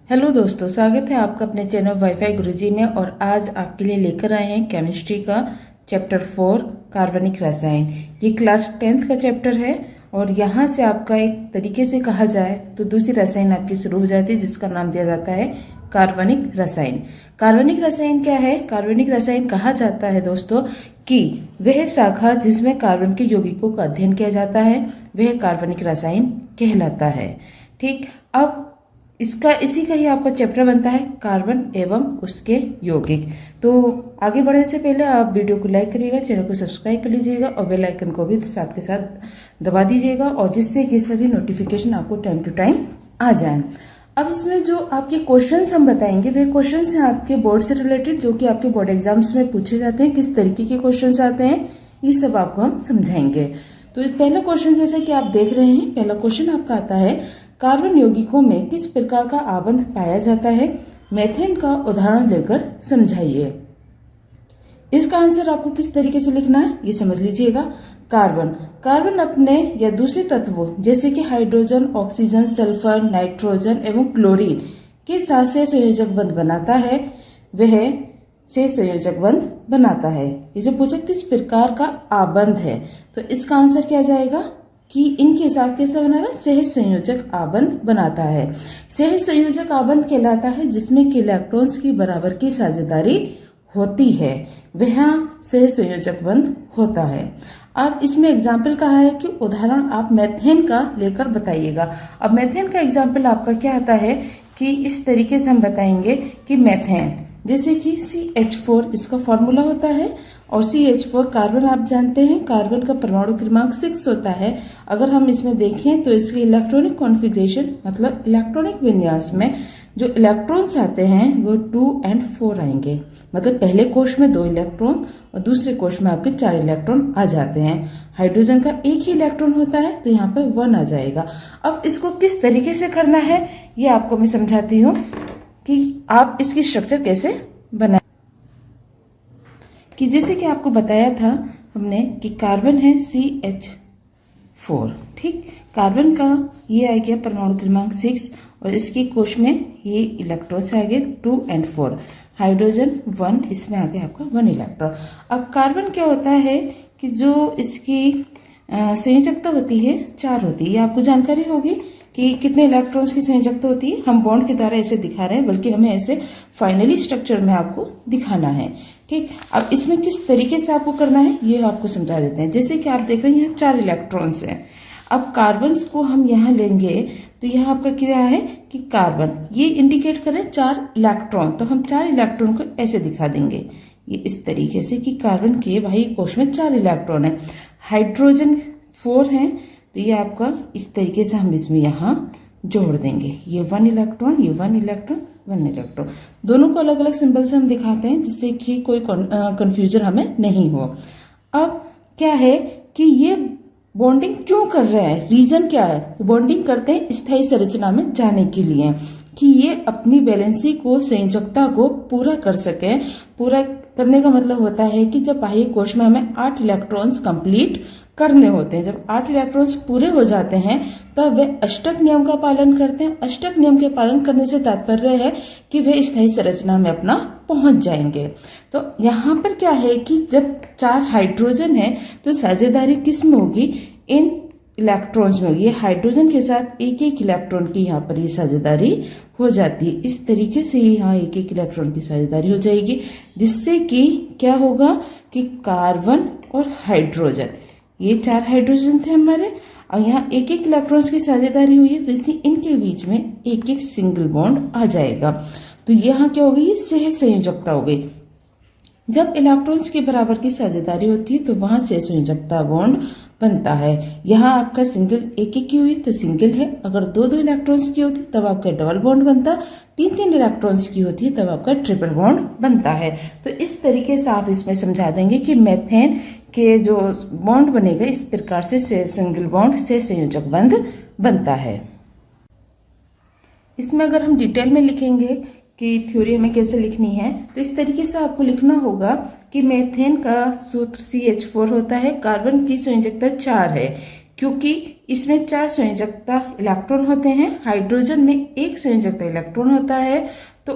Hello दोस्तों, स्वागत है आपका अपने चैनल वाईफाई गुरुजी में। और आज आपके लिए लेकर आए हैं केमिस्ट्री का चैप्टर 4 कार्बनिक रसायन। ये क्लास 10th का चैप्टर है और यहाँ से आपका एक तरीके से कहा जाए तो दूसरी रसायन आपकी शुरू हो जाती है जिसका नाम दिया जाता है कार्बनिक रसायन। कार्बनिक रसायन क्या है? कार्बनिक रसायन कहा जाता है दोस्तों कि वह शाखा जिसमें कार्बन के यौगिकों का अध्ययन किया जाता है वह कार्बनिक रसायन कहलाता है। ठीक, अब इसका इसी का ही आपका चैप्टर बनता है कार्बन एवं उसके यौगिक। तो आगे बढ़ने से पहले आप वीडियो को लाइक करिएगा, चैनल को सब्सक्राइब कर लीजिएगा और बेल आइकन को भी साथ के साथ दबा दीजिएगा और जिससे कि सभी नोटिफिकेशन आपको टाइम टू टाइम आ जाए। अब इसमें जो आपके क्वेश्चंस हम बताएंगे वे क्वेश्चंस हैं आपके बोर्ड से रिलेटेड, जो कि आपके बोर्ड एग्जाम्स में पूछे जाते हैं। किस तरीके के क्वेश्चंस आते हैं ये सब आपको हम समझाएंगे। तो पहला क्वेश्चन जैसे कि आप देख रहे हैं, पहला क्वेश्चन आपका आता है कार्बन यौगिकों में किस प्रकार का आबंध पाया जाता है? मेथेन का उदाहरण लेकर समझाइए। इसका आंसर आपको किस तरीके से लिखना है ये समझ लीजिएगा। कार्बन अपने या दूसरे तत्वों जैसे कि हाइड्रोजन, ऑक्सीजन, सल्फर, नाइट्रोजन एवं क्लोरीन के साथ से संयोजक बंध बनाता है। वह से संयोजक बंध बनाता है। इसे पूछा किस प्रकार का आबंध है, तो इसका आंसर क्या जाएगा कि इनके साथ कैसा बना रहा है? सहज संयोजक आबंध बनाता है। सहज संयोजक आबंध कहलाता है जिसमें कि इलेक्ट्रॉन्स की बराबर की साझेदारी होती है, वह सहज संयोजक बंध होता है। अब इसमें एग्जाम्पल कहा है कि उदाहरण आप मेथेन का लेकर बताइएगा। अब मेथेन का एग्जाम्पल आपका क्या आता है कि इस तरीके से हम बताएंगे कि मेथेन जैसे कि CH4 इसका फॉर्मूला होता है और CH4 कार्बन आप जानते हैं कार्बन का परमाणु क्रमांक 6 होता है। अगर हम इसमें देखें तो इसके इलेक्ट्रॉनिक कॉन्फ़िगरेशन मतलब इलेक्ट्रॉनिक विन्यास में जो इलेक्ट्रॉन्स आते हैं वो 2 और 4 आएंगे। मतलब पहले कोश में 2 इलेक्ट्रॉन और दूसरे कोश में आपके 4 इलेक्ट्रॉन आ जाते हैं। हाइड्रोजन का एक ही इलेक्ट्रॉन होता है तो यहाँ पर 1 आ जाएगा। अब इसको किस तरीके से करना है ये आपको मैं समझाती हूँ कि आप इसकी स्ट्रक्चर कैसे बनाए। कि जैसे कि आपको बताया था हमने कि कार्बन है CH4। ठीक, कार्बन का ये आ गया परमाणु क्रमांक 6 और इसके कोश में ये इलेक्ट्रॉन्स आ गए 2 और 4। हाइड्रोजन 1, इसमें आ गया आपका 1 इलेक्ट्रॉन। अब कार्बन क्या होता है कि जो इसकी संयोजकता होती है 4 होती है। ये आपको जानकारी होगी कि कितने इलेक्ट्रॉन्स की संयोजकता होती है। हम बॉन्ड के द्वारा ऐसे दिखा रहे हैं, बल्कि हमें ऐसे फाइनली स्ट्रक्चर में आपको दिखाना है। ठीक, अब इसमें किस तरीके से आपको करना है ये आपको समझा देते हैं। जैसे कि आप देख रहे हैं यहाँ 4 इलेक्ट्रॉन्स हैं। अब कार्बन्स को हम यहाँ लेंगे तो यहाँ आपका क्या है कि कार्बन ये इंडिकेट करें 4 इलेक्ट्रॉन, तो हम 4 इलेक्ट्रॉन को ऐसे दिखा देंगे ये इस तरीके से कि कार्बन के बाह्य कोश में 4 इलेक्ट्रॉन है। हाइड्रोजन 4 है तो ये आपका इस तरीके से हम इसमें यहाँ जोड़ देंगे। ये 1 इलेक्ट्रॉन, ये 1 इलेक्ट्रॉन, 1 इलेक्ट्रॉन, दोनों को अलग अलग सिंबल से हम दिखाते हैं जिससे कि कोई कंफ्यूजन हमें नहीं हो। अब क्या है कि ये बॉन्डिंग क्यों कर रहे हैं, रीजन क्या है? बॉन्डिंग करते हैं स्थायी संरचना में जाने के लिए कि ये अपनी बैलेंसी को, संयोजकता को पूरा कर सके। पूरा करने का मतलब होता है कि जब बाह्य कोश में हमें 8 इलेक्ट्रॉन्स कंप्लीट करने होते हैं, जब 8 इलेक्ट्रॉन्स पूरे हो जाते हैं तब वे अष्टक नियम का पालन करते हैं। अष्टक नियम के पालन करने से तात्पर्य है कि वे स्थायी संरचना में अपना पहुंच जाएंगे। तो यहाँ पर क्या है कि जब 4 हाइड्रोजन है तो साझेदारी किस में होगी? इन इलेक्ट्रॉन्स में होगी। ये हाइड्रोजन के साथ एक एक इलेक्ट्रॉन की यहाँ पर ये साझेदारी हो जाती है। इस तरीके से यहाँ एक एक इलेक्ट्रॉन की साझेदारी हो जाएगी जिससे कि क्या होगा कि कार्बन और हाइड्रोजन, ये 4 हाइड्रोजन थे हमारे और यहाँ एक एक इलेक्ट्रॉन्स की साझेदारी हुई है तो इसलिए इनके बीच में एक एक सिंगल बॉन्ड आ जाएगा। तो यहाँ क्या हो गई? सहज संयोजकता हो गई। जब इलेक्ट्रॉन्स के बराबर की साझेदारी होती है तो वहां से संयोजकता बॉन्ड बनता है। यहाँ आपका सिंगल एक एक की हुई तो सिंगल है, अगर 2-2 इलेक्ट्रॉन्स की होती तब आपका डबल बॉन्ड बनता, 3-3 इलेक्ट्रॉन्स की होती है तब आपका ट्रिपल बॉन्ड बनता है। तो इस तरीके से आप इसमें समझा देंगे कि मेथेन के जो बॉन्ड बनेगा इस प्रकार से सिंगल बॉन्ड से संयोजक बंध बनता है। इसमें अगर हम डिटेल में लिखेंगे कि थ्योरी हमें कैसे लिखनी है तो इस तरीके से आपको लिखना होगा कि मेथेन का सूत्र CH4 होता है, कार्बन की संयोजकता 4 है, क्योंकि इसमें 4 संयोजकता इलेक्ट्रॉन होते हैं, हाइड्रोजन में 1 संयोजकता इलेक्ट्रॉन होता है। तो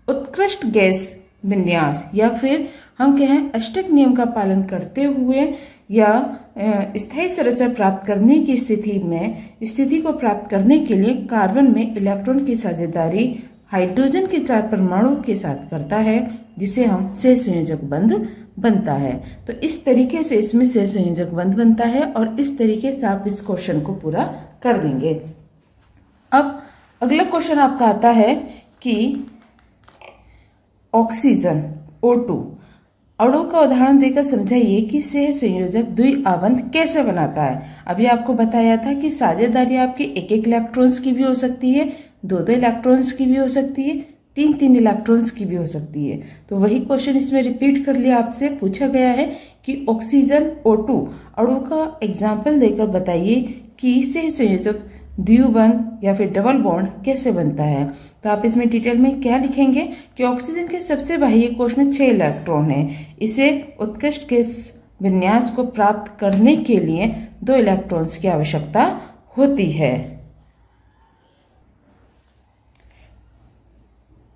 उत्कृष्ट गैस विन्यास या फिर हम कहें अष्टक नियम का पालन करते हुए या स्थायी संरचना प्राप्त करने की स्थिति को प्राप्त करने के लिए कार्बन में इलेक्ट्रॉन की साझेदारी हाइड्रोजन के 4 परमाणु के साथ करता है, जिसे हम सहसंयोजक बंध बनता है। तो इस तरीके से इसमें सहसंयोजक बंध बनता है और इस तरीके से आप इस क्वेश्चन को पूरा कर देंगे। अब अगला क्वेश्चन आपका आता है कि ऑक्सीजन O2 अणु का उदाहरण देकर समझाइए कि सहसंयोजक द्विआबंध कैसे बनाता है। अभी आपको बताया था कि साझेदारी आपकी 1-1 इलेक्ट्रॉन्स की भी हो सकती है, 2-2 इलेक्ट्रॉन्स की भी हो सकती है, 3-3 इलेक्ट्रॉन्स की भी हो सकती है। तो वही क्वेश्चन इसमें रिपीट कर लिया, आपसे पूछा गया है कि ऑक्सीजन O2 अणु का एग्जाम्पल देकर बताइए कि सहसंयोजक द्विबंध या फिर डबल बॉन्ड कैसे बनता है। तो आप इसमें डिटेल में क्या लिखेंगे कि ऑक्सीजन के सबसे बाह्य कोश में 6 इलेक्ट्रॉन है। इसे उत्कृष्ट गैस विन्यास को प्राप्त करने के लिए 2 इलेक्ट्रॉन्स की आवश्यकता होती है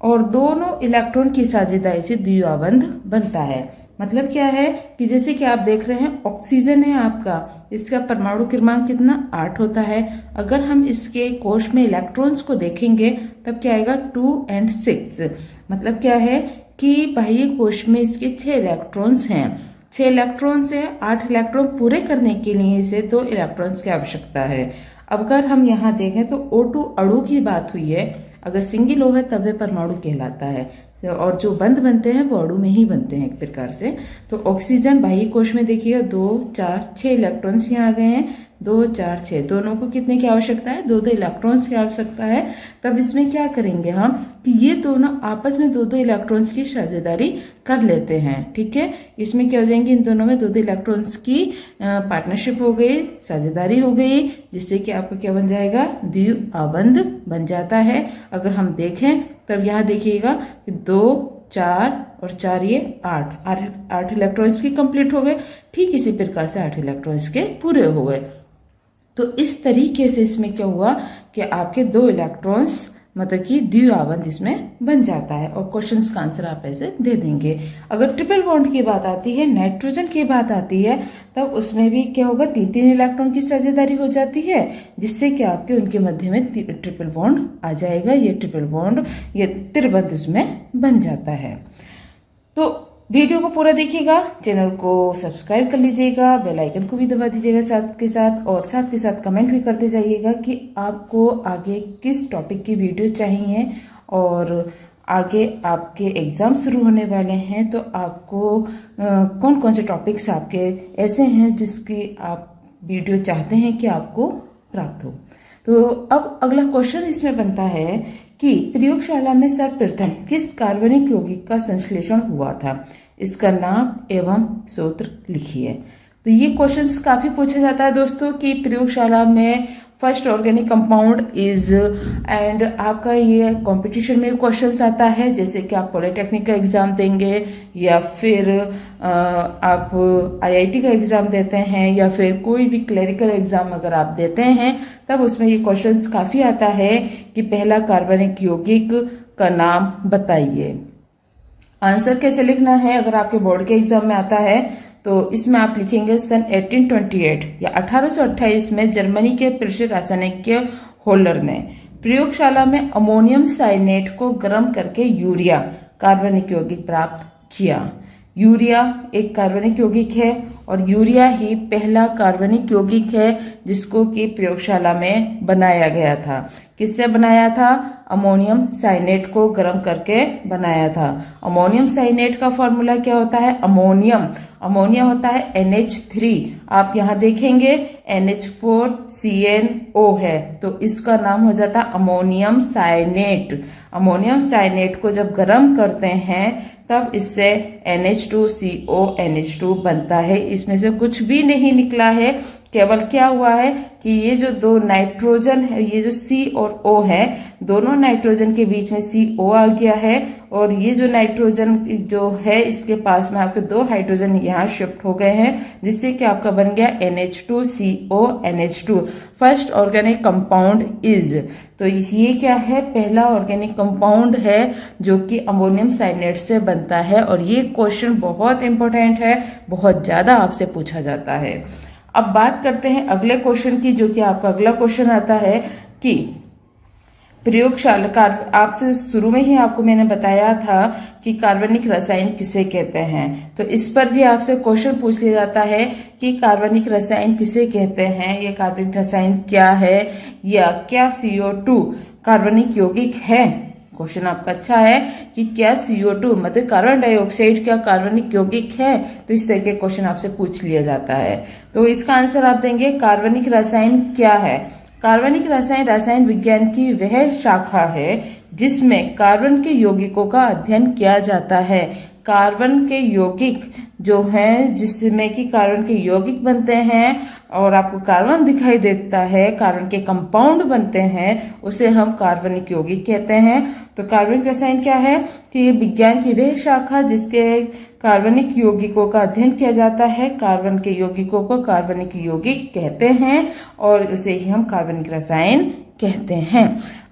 और दोनों इलेक्ट्रॉन की साझेदारी से द्विआबंध बनता है। मतलब क्या है कि जैसे कि आप देख रहे हैं ऑक्सीजन है आपका, इसका परमाणु क्रमांक कितना 8 होता है। अगर हम इसके कोश में इलेक्ट्रॉन्स को देखेंगे तब क्या आएगा 2 और 6। मतलब क्या है कि बाह्य कोश में इसके 6 इलेक्ट्रॉन्स हैं, 6 इलेक्ट्रॉन्स है, 8 इलेक्ट्रॉन पूरे करने के लिए इसे 2 इलेक्ट्रॉन्स की आवश्यकता है। अब अगर हम यहाँ देखें तो O2 अणु की बात हुई है, अगर सिंगल O है तब वह परमाणु कहलाता है और जो बंध बनते हैं वो अणु में ही बनते हैं एक प्रकार से। तो ऑक्सीजन बाह्य कोश में देखिएगा 2, 4, 6 इलेक्ट्रॉन्स यहाँ आ गए हैं, 2, 4, 6, दोनों को कितने की आवश्यकता है 2-2 इलेक्ट्रॉन्स की आवश्यकता है। तब इसमें क्या करेंगे हम कि ये दोनों आपस में 2-2 इलेक्ट्रॉन्स की साझेदारी कर लेते हैं। ठीक है, इसमें क्या हो जाएंगे, इन दोनों में 2-2 इलेक्ट्रॉन्स की पार्टनरशिप हो गई, साझेदारी हो गई, जिससे कि आपका क्या बन जाएगा द्विआबंध बन जाता है। अगर हम देखें तब यहाँ देखिएगा 2, 4 और 4 ये 8 इलेक्ट्रॉन्स की कंप्लीट हो गए। ठीक इसी प्रकार से 8 इलेक्ट्रॉन्स के पूरे हो गए। तो इस तरीके से इसमें क्या हुआ कि आपके 2 इलेक्ट्रॉन्स मतलब कि द्विआबंध इसमें बन जाता है और क्वेश्चंस का आंसर आप ऐसे दे देंगे। अगर ट्रिपल बॉन्ड की बात आती है, नाइट्रोजन की बात आती है, तब उसमें भी क्या होगा 3-3 इलेक्ट्रॉन की साझेदारी हो जाती है, जिससे कि आपके उनके मध्य में ट्रिपल बॉन्ड आ जाएगा। ये ट्रिपल बॉन्ड ये त्रिबंध उसमें बन जाता है। तो वीडियो को पूरा देखिएगा, चैनल को सब्सक्राइब कर लीजिएगा, बेल आइकन को भी दबा दीजिएगा साथ के साथ कमेंट भी करते जाइएगा कि आपको आगे किस टॉपिक की वीडियो चाहिए और आगे आपके एग्जाम शुरू होने वाले हैं तो आपको कौन कौन से टॉपिक्स आपके ऐसे हैं जिसकी आप वीडियो चाहते हैं कि आपको प्राप्त हो। तो अब अगला क्वेश्चन इसमें बनता है कि प्रयोगशाला में सर्वप्रथम किस कार्बनिक यौगिक का संश्लेषण हुआ था, इसका नाम एवं सूत्र लिखिए। तो ये क्वेश्चंस काफी पूछा जाता है दोस्तों कि प्रयोगशाला में first organic compound is and आपका ये कंपटीशन में क्वेश्चंस आता है, जैसे कि आप पॉलिटेक्निक का एग्जाम देंगे या फिर आप IIT का एग्जाम देते हैं या फिर कोई भी क्लरिकल एग्जाम अगर आप देते हैं तब उसमें ये क्वेश्चंस काफी आता है कि पहला कार्बनिक यौगिक का नाम बताइए। आंसर कैसे लिखना है, अगर आपके बोर्ड के एग्जाम में आता है तो इसमें आप लिखेंगे सन 1828 या 1828 में जर्मनी के प्रसिद्ध रासायनिज्ञ होलर ने प्रयोगशाला में अमोनियम साइनेट को गर्म करके यूरिया कार्बनिक यौगिक प्राप्त किया। यूरिया एक कार्बनिक यौगिक है और यूरिया ही पहला कार्बनिक यौगिक है जिसको कि प्रयोगशाला में बनाया गया था। किससे बनाया था, अमोनियम साइनेट को गर्म करके बनाया था। अमोनियम साइनेट का फॉर्मूला क्या होता है, अमोनिया होता है NH3, आप यहाँ देखेंगे NH4CnO है तो इसका नाम हो जाता है अमोनियम साइनेट। अमोनियम साइनेट को जब गर्म करते हैं तब इससे NH2CO NH2 बनता है। इसमें से कुछ भी नहीं निकला है केवल क्या हुआ है कि ये जो दो नाइट्रोजन है, ये जो C और O है, दोनों नाइट्रोजन के बीच में CO आ गया है, और ये जो नाइट्रोजन जो है इसके पास में आपके दो हाइड्रोजन यहाँ शिफ्ट हो गए हैं, जिससे कि आपका बन गया NH2CONH2। First organic compound is, तो ये क्या है, पहला ऑर्गेनिक कंपाउंड है जो कि अमोनियम साइनेट से बनता है। और ये क्वेश्चन बहुत इंपॉर्टेंट है, बहुत ज्यादा आपसे पूछा जाता है। अब बात करते हैं अगले क्वेश्चन की, जो कि आपका अगला क्वेश्चन आता है कि प्रयोगशाला, आपसे शुरू में ही आपको मैंने बताया था कि कार्बनिक रसायन किसे कहते हैं, तो इस पर भी आपसे क्वेश्चन पूछ लिया जाता है कि कार्बनिक रसायन किसे कहते हैं, ये कार्बनिक रसायन क्या है, या क्या CO2 कार्बनिक यौगिक है। क्वेश्चन आपका अच्छा है कि क्या CO2 मतलब कार्बन डाइऑक्साइड क्या कार्बनिक यौगिक है, तो इस तरह के क्वेश्चन आपसे पूछ लिया जाता है। तो इसका आंसर आप देंगे कार्बनिक रसायन क्या है। कार्बनिक रसायन रसायन विज्ञान की वह शाखा है जिसमें कार्बन के यौगिकों का अध्ययन किया जाता है। कार्बन के यौगिक जो हैं, जिसमें कि कार्बन के यौगिक बनते हैं और आपको कार्बन दिखाई देता है, कार्बन के कंपाउंड बनते हैं, उसे हम कार्बनिक यौगिक कहते हैं। तो कार्बनिक रसायन क्या है कि विज्ञान की वह शाखा जिसके कार्बनिक यौगिकों का अध्ययन किया जाता है। कार्बन के यौगिकों को कार्बनिक यौगिक कहते हैं और उसे ही हम कार्बनिक रसायन कहते हैं।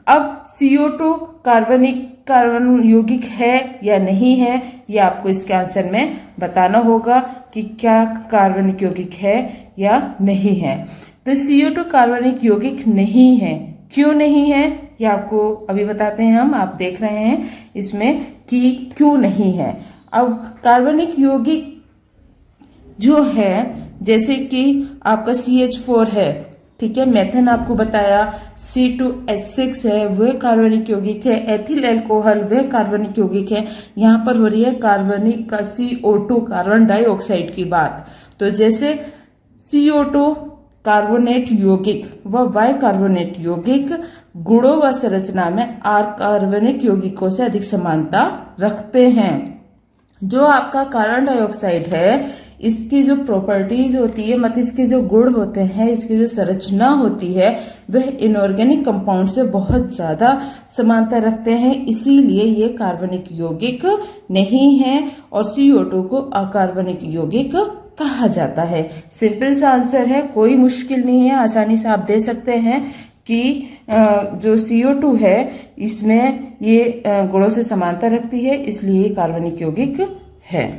अब CO2 कार्बन यौगिक है या नहीं है, ये आपको इसके आंसर में बताना होगा कि क्या कार्बनिक यौगिक है या नहीं है। तो CO2 कार्बनिक यौगिक नहीं है। क्यों नहीं है ये आपको अभी बताते हैं हम, आप देख रहे हैं इसमें कि क्यों नहीं है। अब कार्बनिक यौगिक जो है, जैसे कि आपका CH4 है, ठीक है, मेथेन आपको बताया, C2H6 है वह कार्बनिक यौगिक है, एथिल अल्कोहल वह कार्बनिक यौगिक है। यहाँ पर हो रही है कार्बनिक का CO2 कार्बन डाइऑक्साइड की बात। तो जैसे CO2 कार्बोनेट यौगिक व वाई कार्बोनेट यौगिक गुणों व संरचना में R कार्बनिक यौगिकों से अधिक समानता रखते हैं। जो आपका कार्बन डाइऑक्साइड है, इसकी जो प्रॉपर्टीज होती है, मतलब इसके जो गुण होते हैं, इसकी जो संरचना होती है, वह इनऑर्गेनिक कंपाउंड से बहुत ज्यादा समानता रखते हैं, इसीलिए ये कार्बनिक यौगिक नहीं है और CO2 को अकार्बनिक यौगिक कहा जाता है। सिंपल सा आंसर है, कोई मुश्किल नहीं है, आसानी से आप दे सकते हैं कि जो CO2 है इसमें ये गुणों से समानता रखती है, इसलिए कार्बनिक यौगिक है।